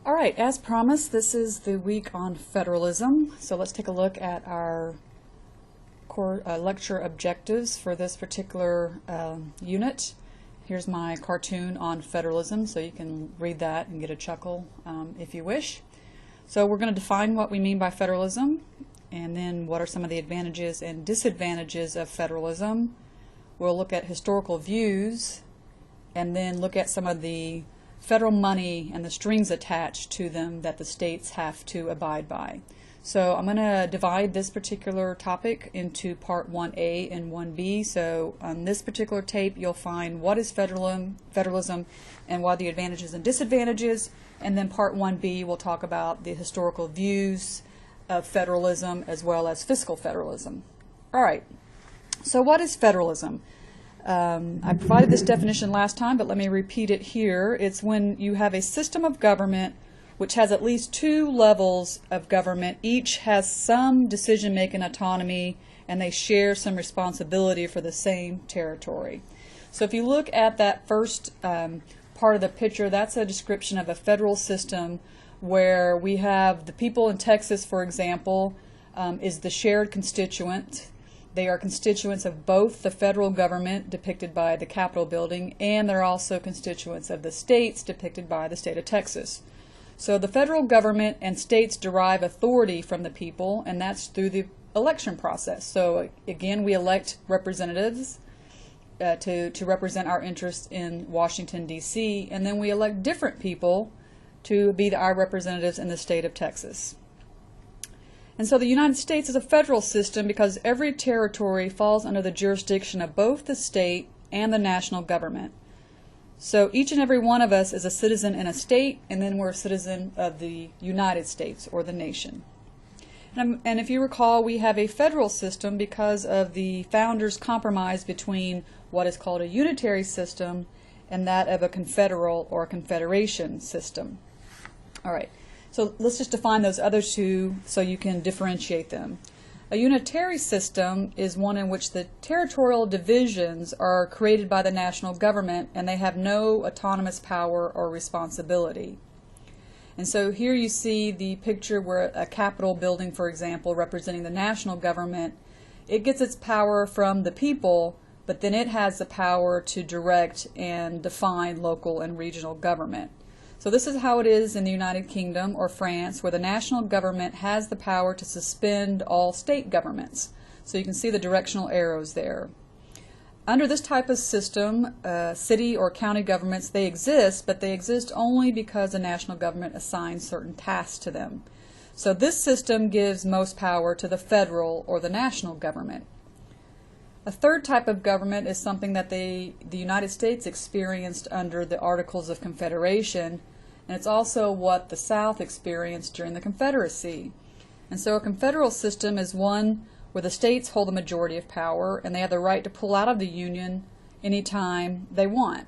All right, as promised, this is the week on federalism. So let's take a look at our core lecture objectives for this particular unit. Here's my cartoon on federalism, so you can read that and get a chuckle if you wish. So we're going to define what we mean by federalism, and then what are some of the advantages and disadvantages of federalism. We'll look at historical views, and then look at some of the federal money and the strings attached to them that the states have to abide by. So I'm going to divide this particular topic into part 1A and 1B. So on this particular tape you'll find what is federalism and what are the advantages and disadvantages, and then part 1B will talk about the historical views of federalism as well as fiscal federalism. All right, so what is federalism? I provided this definition last time, but let me repeat it here. It's when you have a system of government which has at least two levels of government. Each has some decision-making autonomy, and they share some responsibility for the same territory. So if you look at that first part of the picture, that's a description of a federal system where we have the people in Texas, for example, is the shared constituent. They are constituents of both the federal government, depicted by the Capitol building, and they're also constituents of the states, depicted by the state of Texas. So the federal government and states derive authority from the people, and that's through the election process. So again, we elect representatives to represent our interests in Washington, D.C., and then we elect different people to be our representatives in the state of Texas. And so the United States is a federal system because every territory falls under the jurisdiction of both the state and the national government. So each and every one of us is a citizen in a state, and then we're a citizen of the United States, or the nation. And if you recall, we have a federal system because of the founders' compromise between what is called a unitary system and that of a confederal or a confederation system. All right. So let's just define those other two so you can differentiate them. A unitary system is one in which the territorial divisions are created by the national government and they have no autonomous power or responsibility. And so here you see the picture where a Capitol building, for example, representing the national government, it gets its power from the people, but then it has the power to direct and define local and regional government. So this is how it is in the United Kingdom or France, where the national government has the power to suspend all state governments. So you can see the directional arrows there. Under this type of system, city or county governments, they exist, but they exist only because the national government assigns certain tasks to them. So this system gives most power to the federal or the national government. A third type of government is something that the United States experienced under the Articles of Confederation, and it's also what the South experienced during the Confederacy. And so a confederal system is one where the states hold the majority of power and they have the right to pull out of the Union anytime they want.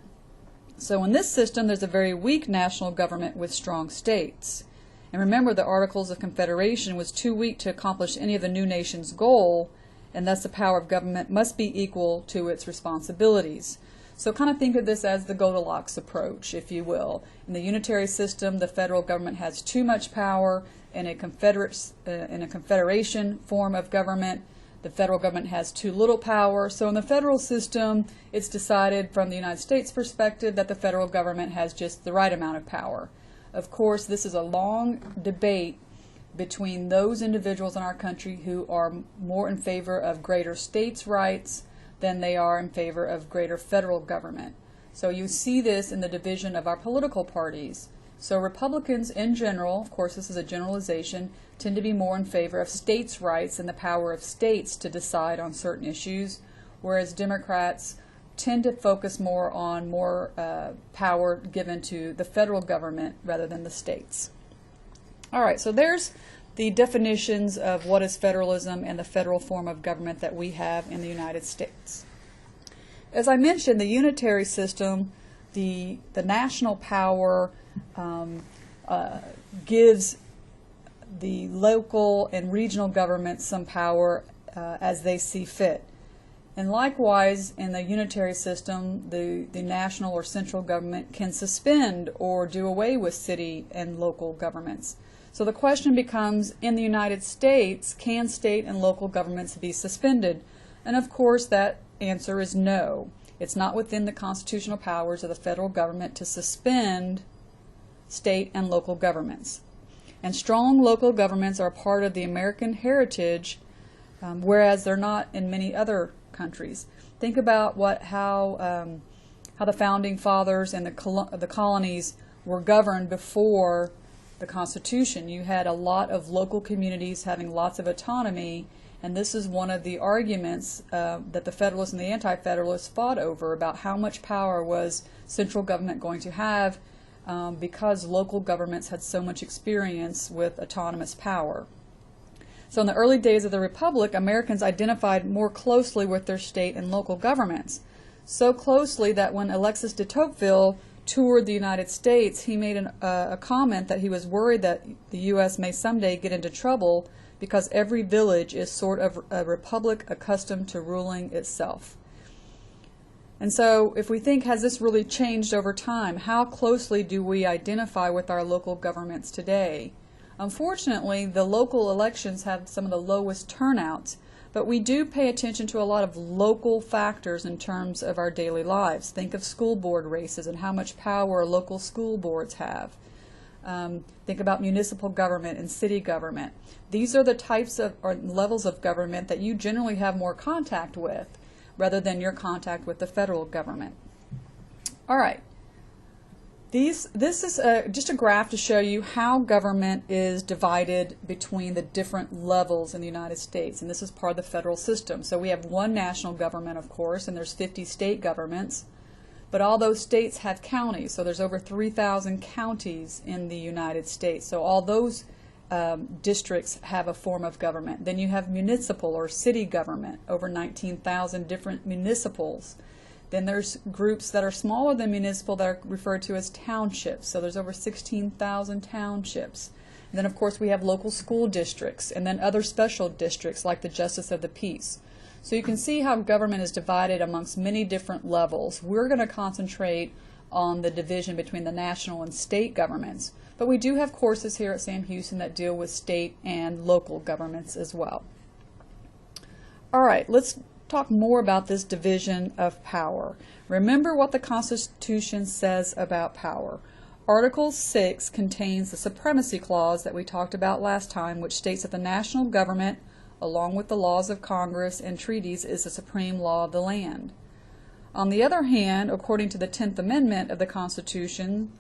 So in this system, there's a very weak national government with strong states. And remember, the Articles of Confederation was too weak to accomplish any of the new nation's goal, and thus the power of government must be equal to its responsibilities. So kind of think of this as the Goldilocks approach, if you will. In the unitary system, the federal government has too much power. In a confederation form of government, the federal government has too little power. So in the federal system, it's decided from the United States perspective that the federal government has just the right amount of power. Of course, this is a long debate between those individuals in our country who are more in favor of greater states' rights than they are in favor of greater federal government. So you see this in the division of our political parties. So Republicans in general, of course this is a generalization, tend to be more in favor of states' rights and the power of states to decide on certain issues, whereas Democrats tend to focus more on power given to the federal government rather than the states. All right, so there's the definitions of what is federalism and the federal form of government that we have in the United States. As I mentioned, the unitary system, the national power gives the local and regional governments some power as they see fit. And likewise, in the unitary system, the national or central government can suspend or do away with city and local governments. So the question becomes, in the United States, can state and local governments be suspended? And of course, that answer is no. It's not within the constitutional powers of the federal government to suspend state and local governments. And strong local governments are part of the American heritage, whereas they're not in many other countries. Think about how the founding fathers and the colonies were governed before the Constitution. You had a lot of local communities having lots of autonomy, and this is one of the arguments that the Federalists and the Anti-Federalists fought over, about how much power was central government going to have, because local governments had so much experience with autonomous power. So in the early days of the Republic, Americans identified more closely with their state and local governments. So closely that when Alexis de Tocqueville toured the United States, he made a comment that he was worried that the U.S. may someday get into trouble because every village is sort of a republic accustomed to ruling itself. And so if we think, has this really changed over time? How closely do we identify with our local governments today? Unfortunately, the local elections have some of the lowest turnouts, but we do pay attention to a lot of local factors in terms of our daily lives. Think of school board races and how much power local school boards have. Think about municipal government and city government. These are the types of or levels of government that you generally have more contact with, rather than your contact with the federal government. All right. This is just a graph to show you how government is divided between the different levels in the United States, and this is part of the federal system. So we have one national government, of course, and there's 50 state governments, but all those states have counties, so there's over 3,000 counties in the United States. So all those districts have a form of government. Then you have municipal or city government, over 19,000 different municipals. Then there's groups that are smaller than municipal that are referred to as townships. So there's over 16,000 townships. And then, of course, we have local school districts and then other special districts like the Justice of the Peace. So you can see how government is divided amongst many different levels. We're going to concentrate on the division between the national and state governments. But we do have courses here at Sam Houston that deal with state and local governments as well. All right, let's talk more about this division of power. Remember what the Constitution says about power. Article 6 contains the Supremacy Clause that we talked about last time, which states that the national government, along with the laws of Congress and treaties, is the supreme law of the land. On the other hand, according to the 10th Amendment of the Constitution,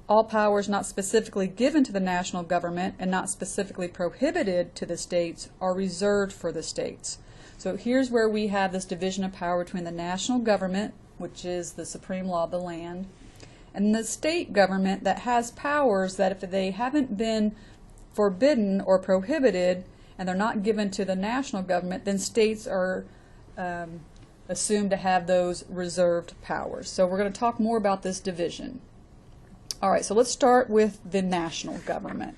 all powers not specifically given to the national government and not specifically prohibited to the states are reserved for the states. So here's where we have this division of power between the national government, which is the supreme law of the land, and the state government that has powers that if they haven't been forbidden or prohibited and they're not given to the national government, then states are assumed to have those reserved powers. So we're going to talk more about this division. All right, so let's start with the national government.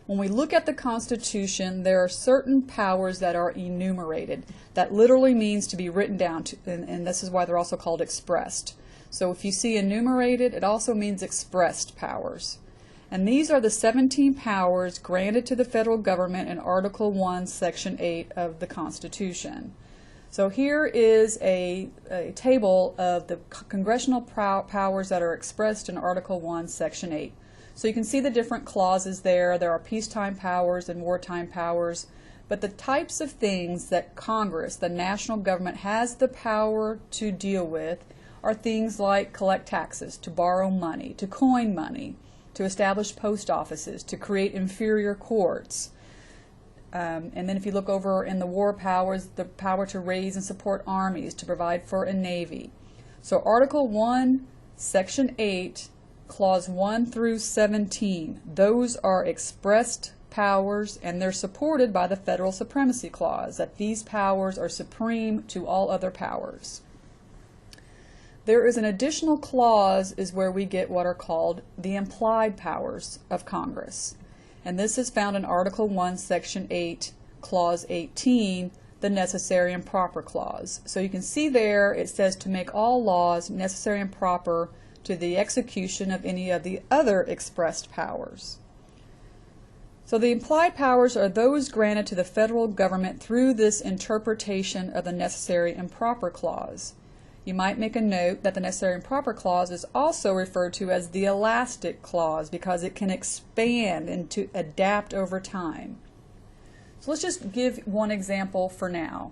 When we look at the Constitution, there are certain powers that are enumerated. That literally means to be written down, and this is why they're also called expressed. So if you see enumerated, it also means expressed powers. And these are the 17 powers granted to the federal government in Article 1, Section 8 of the Constitution. So here is a table of the congressional powers that are expressed in Article 1, Section 8. So you can see the different clauses there. There are peacetime powers and wartime powers. But the types of things that Congress, the national government, has the power to deal with are things like collect taxes, to borrow money, to coin money, to establish post offices, to create inferior courts. And then if you look over in the war powers, the power to raise and support armies, to provide for a navy. So Article 1, Section 8, Clause 1 through 17, those are expressed powers, and they're supported by the Federal Supremacy Clause, that these powers are supreme to all other powers. There is an additional clause is where we get what are called the implied powers of Congress. And this is found in Article 1, Section 8, Clause 18, the necessary and proper clause. So you can see there it says to make all laws necessary and proper to the execution of any of the other expressed powers. So the implied powers are those granted to the federal government through this interpretation of the necessary and proper clause. You might make a note that the necessary and proper clause is also referred to as the elastic clause because it can expand and to adapt over time. So let's just give one example for now.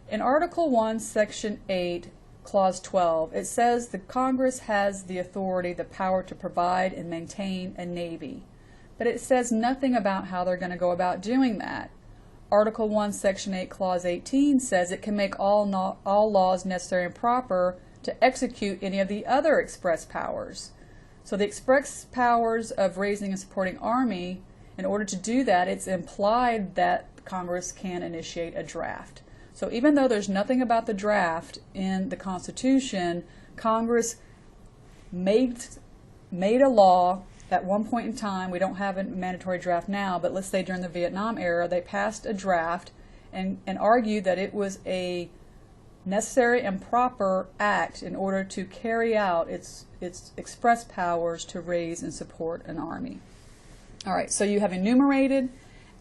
In Article 1, Section 8, Clause 12, it says the Congress has the authority, the power to provide and maintain a navy. But it says nothing about how they're going to go about doing that. Article 1, Section 8, Clause 18 says it can make all laws necessary and proper to execute any of the other express powers. So the express powers of raising and supporting Army, in order to do that, it's implied that Congress can initiate a draft. So even though there's nothing about the draft in the Constitution, Congress made a law at one point in time. We don't have a mandatory draft now, but let's say during the Vietnam era, they passed a draft and argued that it was a necessary and proper act in order to carry out its express powers to raise and support an army. All right, so you have enumerated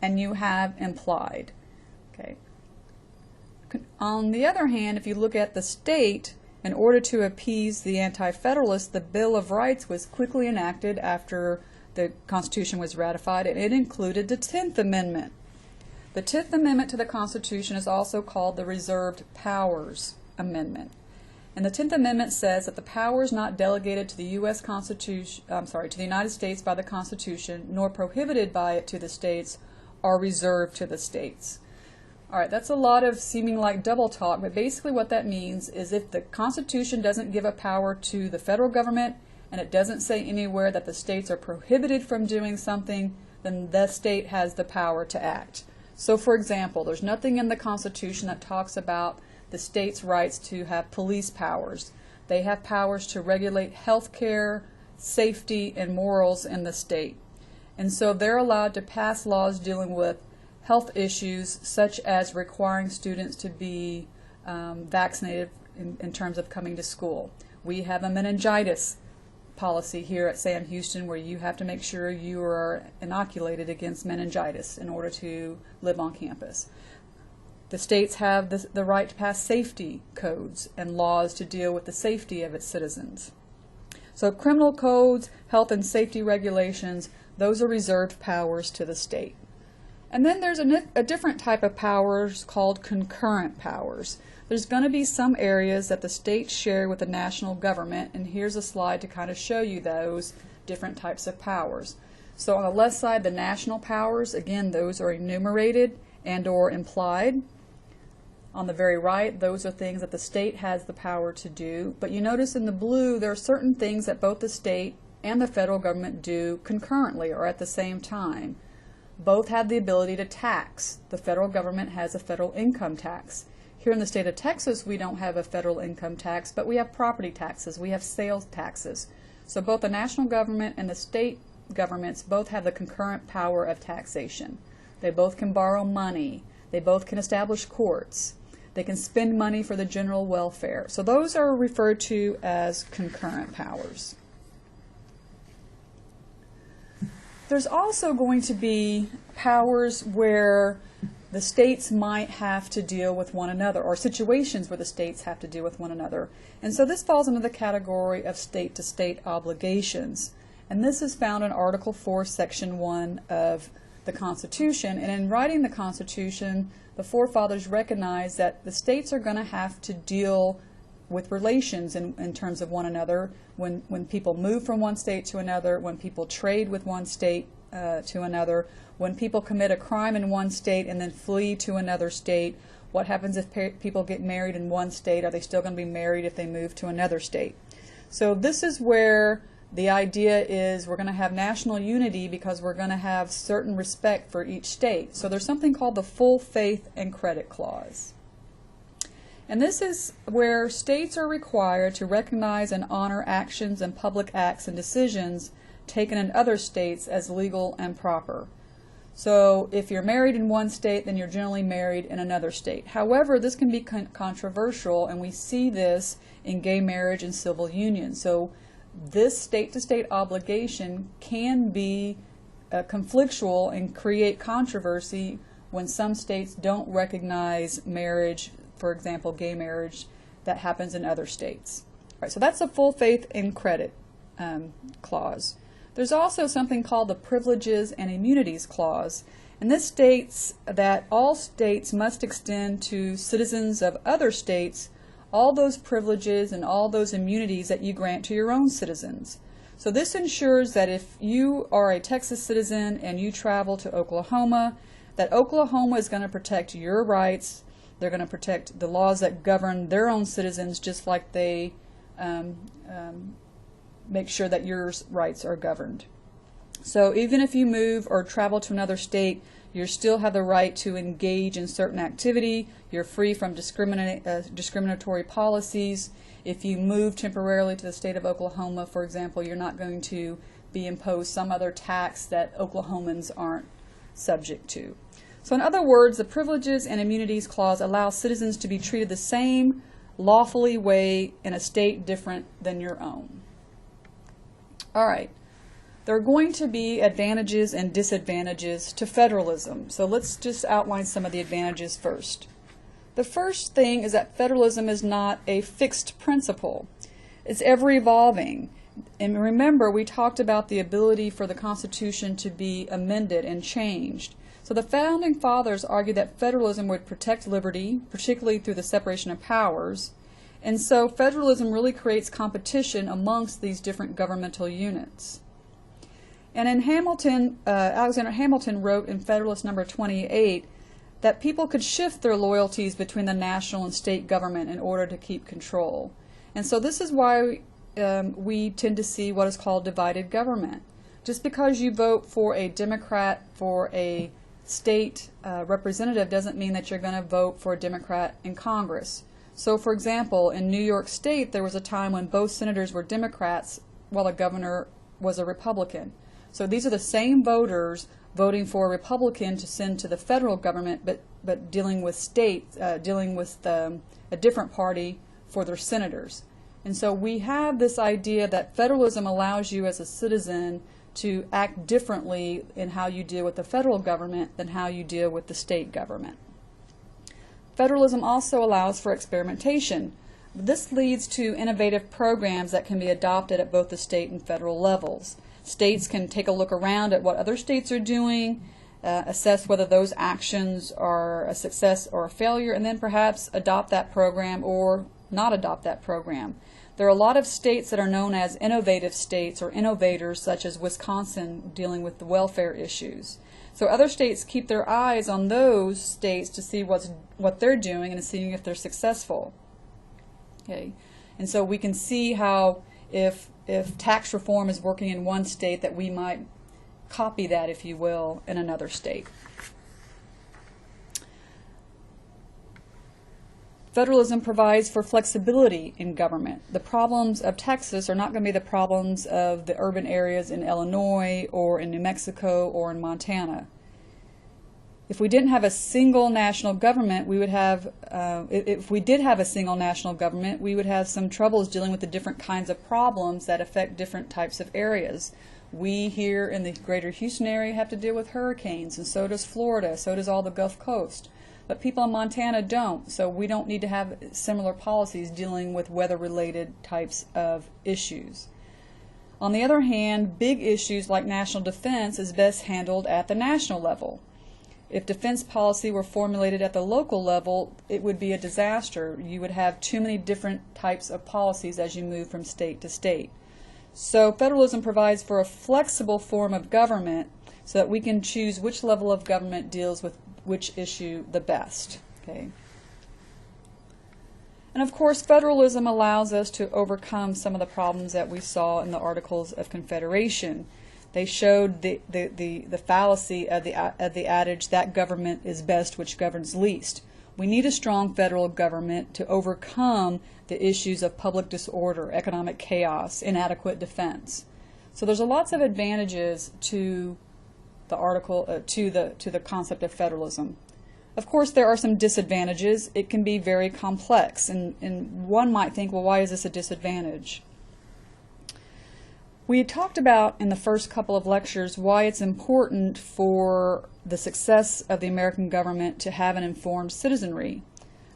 and you have implied. Okay. On the other hand, if you look at the state, in order to appease the anti-federalists, the Bill of Rights was quickly enacted after the Constitution was ratified, and it included the 10th Amendment. The 10th Amendment to the Constitution is also called the Reserved Powers Amendment. And the 10th Amendment says that the powers not delegated to the U.S. Constitution, to the United States by the Constitution, nor prohibited by it to the states, are reserved to the states. All right, that's a lot of seeming like double talk, but basically what that means is if the Constitution doesn't give a power to the federal government and it doesn't say anywhere that the states are prohibited from doing something, then the state has the power to act. So for example, there's nothing in the Constitution that talks about the states' rights to have police powers. They have powers to regulate health care, safety, and morals in the state. And so they're allowed to pass laws dealing with health issues such as requiring students to be vaccinated in terms of coming to school. We have a meningitis policy here at Sam Houston where you have to make sure you are inoculated against meningitis in order to live on campus. The states have the right to pass safety codes and laws to deal with the safety of its citizens. So criminal codes, health and safety regulations, those are reserved powers to the state. And then there's a different type of powers called concurrent powers. There's going to be some areas that the states share with the national government, and here's a slide to kind of show you those different types of powers. So on the left side, the national powers, again, those are enumerated and or implied. On the very right, those are things that the state has the power to do. But you notice in the blue, there are certain things that both the state and the federal government do concurrently or at the same time. Both have the ability to tax. The federal government has a federal income tax. Here in the state of Texas, we don't have a federal income tax, but we have property taxes, we have sales taxes. So both the national government and the state governments both have the concurrent power of taxation. They both can borrow money. They both can establish courts. They can spend money for the general welfare. So those are referred to as concurrent powers. There's also going to be powers where the states might have to deal with one another, or situations where the states have to deal with one another. And so this falls into the category of state-to-state obligations. And this is found in Article 4, Section 1 of the Constitution. And in writing the Constitution, the forefathers recognized that the states are going to have to deal with relations in terms of one another when people move from one state to another, when people trade with one state to another, when people commit a crime in one state and then flee to another state. What happens if people get married in one state? Are they still going to be married if they move to another state? So this is where the idea is we're going to have national unity because we're going to have certain respect for each state. So there's something called the full faith and credit clause. And this is where states are required to recognize and honor actions and public acts and decisions taken in other states as legal and proper. So if you're married in one state, then you're generally married in another state. However, this can be controversial, and we see this in gay marriage and civil union. So this state-to-state obligation can be conflictual and create controversy when some states don't recognize marriage, for example, gay marriage, that happens in other states. All right, so that's a full faith and credit clause. There's also something called the Privileges and Immunities Clause, and this states that all states must extend to citizens of other states all those privileges and all those immunities that you grant to your own citizens. So this ensures that if you are a Texas citizen and you travel to Oklahoma, that Oklahoma is going to protect your rights. They're going to protect the laws that govern their own citizens, just like they make sure that your rights are governed. So even if you move or travel to another state, you still have the right to engage in certain activity. You're free from discriminatory policies. If you move temporarily to the state of Oklahoma, for example, you're not going to be imposed some other tax that Oklahomans aren't subject to. So in other words, the Privileges and Immunities Clause allows citizens to be treated the same lawfully way in a state different than your own. All right. There are going to be advantages and disadvantages to federalism. So let's just outline some of the advantages first. The first thing is that federalism is not a fixed principle. It's ever evolving. And remember, we talked about the ability for the Constitution to be amended and changed. So the Founding Fathers argued that federalism would protect liberty, particularly through the separation of powers. And so federalism really creates competition amongst these different governmental units. And in Hamilton, Alexander Hamilton wrote in Federalist Number 28 that people could shift their loyalties between the national and state government in order to keep control. And so this is why we tend to see what is called divided government. Just because you vote for a Democrat for a state representative doesn't mean that you're going to vote for a Democrat in Congress. So for example, in New York State, there was a time when both senators were Democrats while the governor was a Republican. So these are the same voters voting for a Republican to send to the federal government, but dealing with states, dealing with a different party for their senators. And so we have this idea that federalism allows you as a citizen to act differently in how you deal with the federal government than how you deal with the state government. Federalism also allows for experimentation. This leads to innovative programs that can be adopted at both the state and federal levels. States can take a look around at what other states are doing, assess whether those actions are a success or a failure, and then perhaps adopt that program or not adopt that program. There are a lot of states that are known as innovative states or innovators, such as Wisconsin, dealing with the welfare issues. So other states keep their eyes on those states to see what they're doing and seeing if they're successful. Okay, and so we can see how if tax reform is working in one state, that we might copy that, if you will, in another state. Federalism provides for flexibility in government. The problems of Texas are not going to be the problems of the urban areas in Illinois or in New Mexico or in Montana. If we didn't have a single national government, we would have, if we did have a single national government, we would have some troubles dealing with the different kinds of problems that affect different types of areas. We here in the greater Houston area have to deal with hurricanes, and so does Florida, so does all the Gulf Coast. But people in Montana don't, so we don't need to have similar policies dealing with weather-related types of issues. On the other hand, big issues like national defense is best handled at the national level. If defense policy were formulated at the local level, it would be a disaster. You would have too many different types of policies as you move from state to state. So federalism provides for a flexible form of government so that we can choose which level of government deals with which issue the best. Okay. And of course, federalism allows us to overcome some of the problems that we saw in the Articles of Confederation. They showed the fallacy of the adage that government is best which governs least. We need a strong federal government to overcome the issues of public disorder, economic chaos, inadequate defense. So there's lots of advantages to the article to the concept of federalism. Of course, there are some disadvantages. It can be very complex, and one might think, well, why is this a disadvantage? We talked about in the first couple of lectures why it's important for the success of the American government to have an informed citizenry.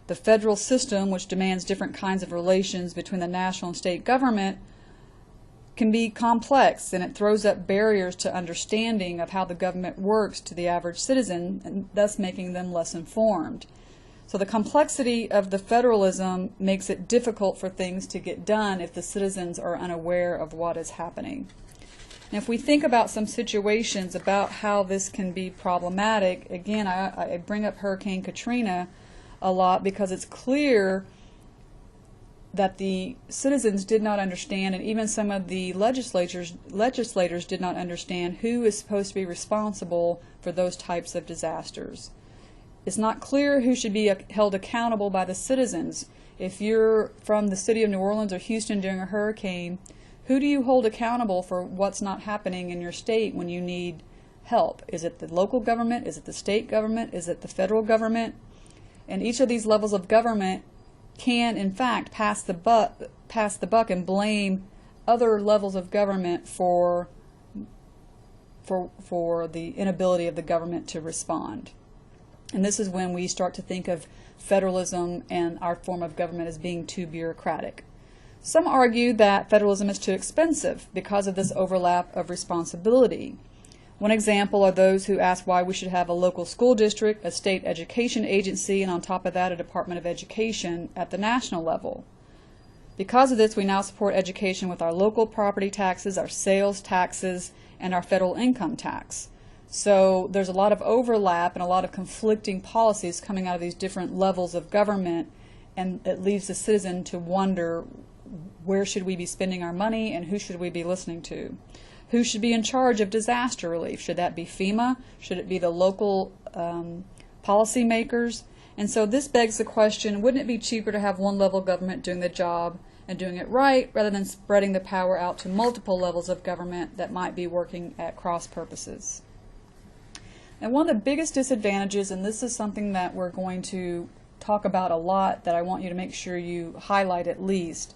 The federal system, which demands different kinds of relations between the national and state government, can be complex, and it throws up barriers to understanding of how the government works to the average citizen, and thus making them less informed. So the complexity of the federalism makes it difficult for things to get done if the citizens are unaware of what is happening. And if we think about some situations about how this can be problematic, again, I bring up Hurricane Katrina a lot because it's clear that the citizens did not understand, and even some of the legislators did not understand who is supposed to be responsible for those types of disasters. It's not clear who should be held accountable by the citizens. If you're from the city of New Orleans or Houston during a hurricane, who do you hold accountable for what's not happening in your state when you need help? Is it the local government? Is it the state government? Is it the federal government? And each of these levels of government can, in fact, pass the buck and blame other levels of government for the inability of the government to respond. And this is when we start to think of federalism and our form of government as being too bureaucratic. Some argue that federalism is too expensive because of this overlap of responsibility. One example are those who ask why we should have a local school district, a state education agency, and on top of that a Department of Education at the national level. Because of this, we now support education with our local property taxes, our sales taxes, and our federal income tax. So there's a lot of overlap and a lot of conflicting policies coming out of these different levels of government, and it leaves the citizen to wonder, where should we be spending our money and who should we be listening to? Who should be in charge of disaster relief? Should that be FEMA? Should it be the local policymakers? And so this begs the question, wouldn't it be cheaper to have one level of government doing the job and doing it right, rather than spreading the power out to multiple levels of government that might be working at cross purposes? And one of the biggest disadvantages, and this is something that we're going to talk about a lot, that I want you to make sure you highlight at least,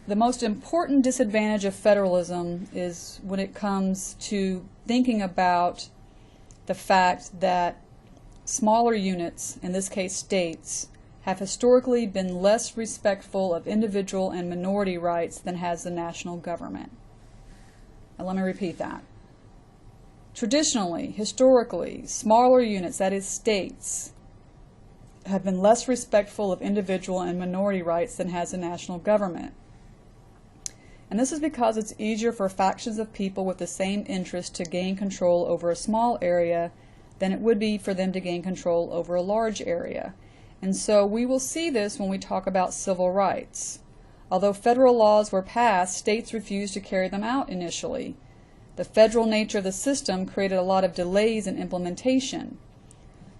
the most important disadvantage of federalism is when it comes to thinking about the fact that smaller units, in this case states, have historically been less respectful of individual and minority rights than has the national government. Now let me repeat that. Traditionally, historically, smaller units, that is states, have been less respectful of individual and minority rights than has the national government. And this is because it's easier for factions of people with the same interest to gain control over a small area than it would be for them to gain control over a large area. And so we will see this when we talk about civil rights. Although federal laws were passed, states refused to carry them out initially. The federal nature of the system created a lot of delays in implementation.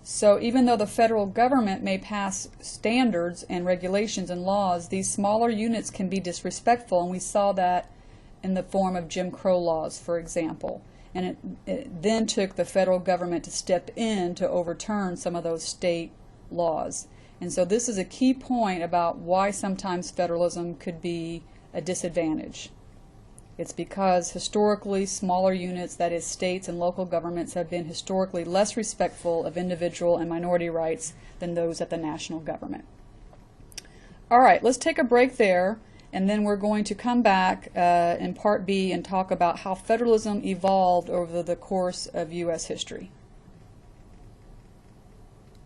So even though the federal government may pass standards and regulations and laws, these smaller units can be disrespectful, and we saw that in the form of Jim Crow laws, for example. And it then took the federal government to step in to overturn some of those state laws. And so this is a key point about why sometimes federalism could be a disadvantage. It's because historically smaller units, that is states and local governments, have been historically less respectful of individual and minority rights than those at the national government. All right, let's take a break there, and then we're going to come back in Part B and talk about how federalism evolved over the course of U.S. history.